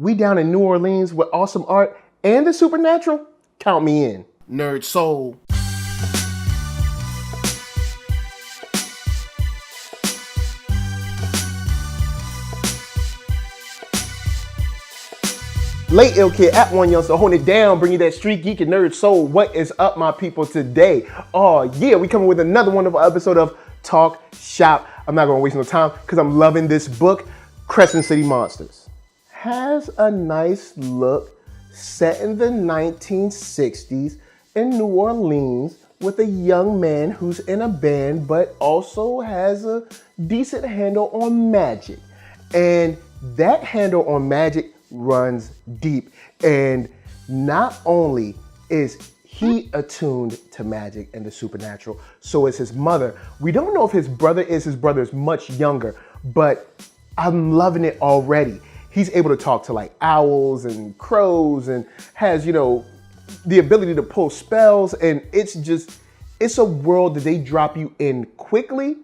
We down in New Orleans with awesome art and the supernatural? Count me in. NERDSoul. Late Ill Kid at OneYoungsta, holding it down, bring you that street geek and nerd soul. What is up, my people, today? Oh yeah, we coming with another wonderful episode of Talk Shop. I'm not gonna waste no time because I'm loving this book, Crescent City Monsters. Has a nice look, set in the 1960s in New Orleans with a young man who's in a band but also has a decent handle on magic. And that handle on magic runs deep. And not only is he attuned to magic and the supernatural, so is his mother. We don't know if his brother is. His brother is much younger, but I'm loving it already. He's able to talk to like owls and crows and has, the ability to pull spells. And it's a world that they drop you in quickly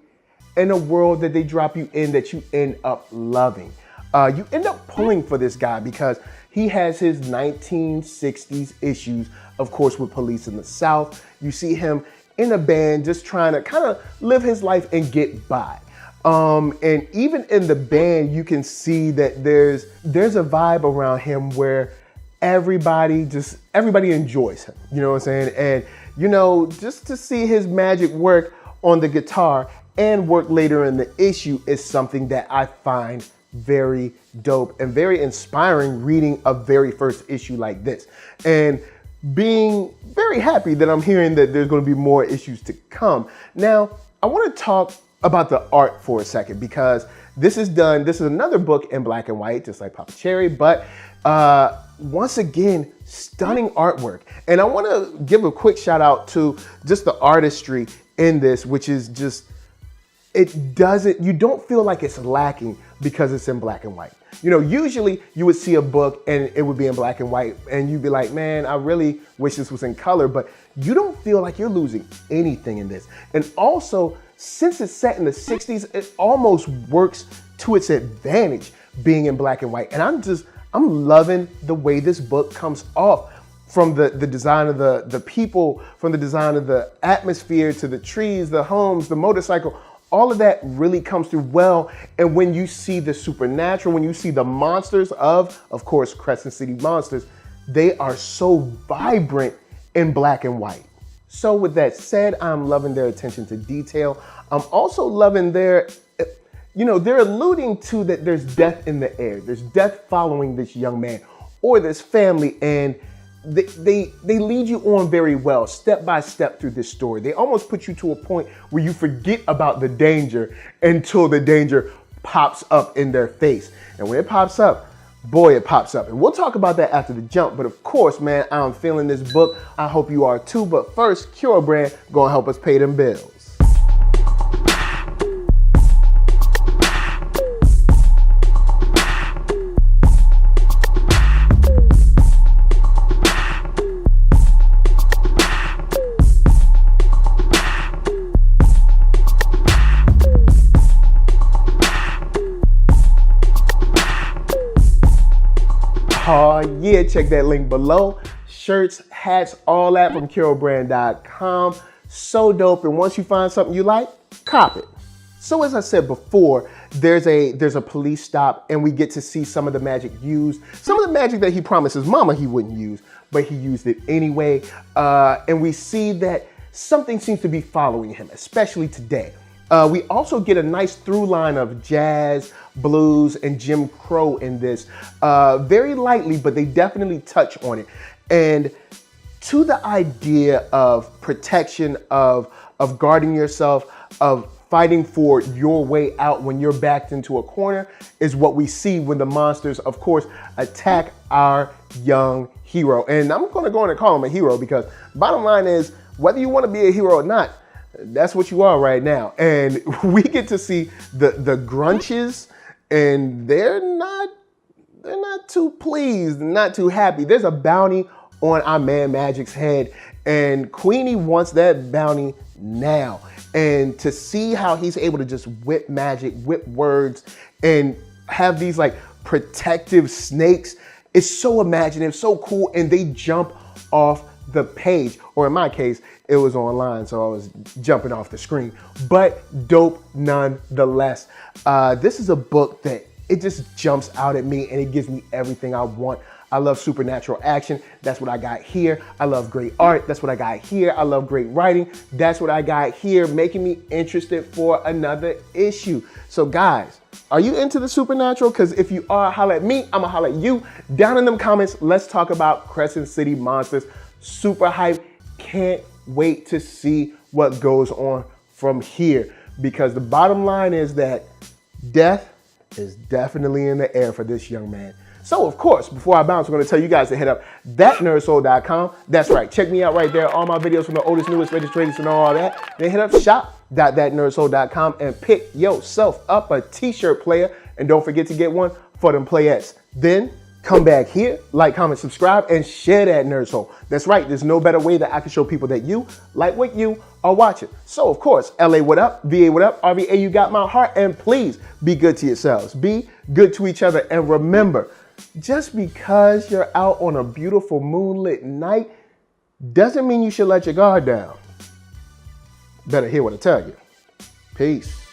and a world that they drop you in that you end up loving. You end up pulling for this guy because he has his 1960s issues, of course, with police in the South. You see him in a band just trying to kind of live his life and get by. And even in the band, you can see that there's a vibe around him where everybody enjoys him. You know what I'm saying? And, just to see his magic work on the guitar and work later in the issue is something that I find very dope and very inspiring reading a very first issue like this. And being very happy that I'm hearing that there's going to be more issues to come. Now, I want to talk about the art for a second because this is another book in black and white, just like Papa Cherry, but once again, stunning artwork. And I want to give a quick shout out to just the artistry in this, which is just, you don't feel like it's lacking because it's in black and white. Usually you would see a book and it would be in black and white and you'd be like, man, I really wish this was in color, but you don't feel like you're losing anything in this. And also, since it's set in the 60s, it almost works to its advantage being in black and white. And I'm loving the way this book comes off, from the design of the people, from the design of the atmosphere to the trees, the homes, the motorcycle. All of that really comes through well. And when you see the supernatural, when you see the monsters of course, Crescent City Monsters, they are so vibrant in black and white. So with that said, I'm loving their attention to detail. I'm also loving they're alluding to that there's death in the air. There's death following this young man or this family. And they lead you on very well, step by step through this story. They almost put you to a point where you forget about the danger until the danger pops up in their face. And when it pops up, boy, it pops up. And we'll talk about that after the jump. But of course, man, I'm feeling this book. I hope you are too. But first, Cure Brand gonna help us pay them bills. Oh yeah, check that link below. Shirts, hats, all that from CureBrand.com. So dope. And once you find something you like, cop it. So as I said before, there's a police stop and we get to see some of the magic used. Some of the magic that he promised his mama he wouldn't use, but he used it anyway. And we see that something seems to be following him, especially today. We also get a nice through line of jazz, blues, and Jim Crow in this. Very lightly, but they definitely touch on it. And to the idea of protection, of guarding yourself, of fighting for your way out when you're backed into a corner is what we see when the monsters, of course, attack our young hero. And I'm going to go on and call him a hero because bottom line is, whether you want to be a hero or not, that's what you are right now. And we get to see the grunches, and they're not too pleased, not too happy. There's a bounty on our man Magic's head, and Queenie wants that bounty now. And to see how he's able to just whip magic, whip words, and have these like protective snakes. It's so imaginative, so cool, and they jump off the page. Or in my case, it was online, so I was jumping off the screen. But dope nonetheless. This is a book that it just jumps out at me and it gives me everything I want. I love supernatural action. That's what I got here. I love great art. That's what I got here. I love great writing. That's what I got here, making me interested for another issue. So guys, are you into the supernatural? Because if you are, holla at me. I'ma holla at you. Down in them comments, let's talk about Crescent City Monsters. Super hype. Can't wait to see what goes on from here. Because the bottom line is that death is definitely in the air for this young man. So of course, before I bounce, I'm gonna tell you guys to hit up ThatNERDSoul.com. That's right, check me out right there. All my videos from the oldest, newest, latest, greatest, and all that. Then hit up shop.thatnerdsoul.com and pick yourself up a t-shirt player. And don't forget to get one for them playettes. Then come back here, like, comment, subscribe, and share that NERDSoul. That's right, there's no better way that I can show people that you like what you are watching. So of course, LA what up, VA what up, RVA you got my heart, and please be good to yourselves. Be good to each other, and remember, just because you're out on a beautiful moonlit night doesn't mean you should let your guard down. Better hear what I tell you. Peace.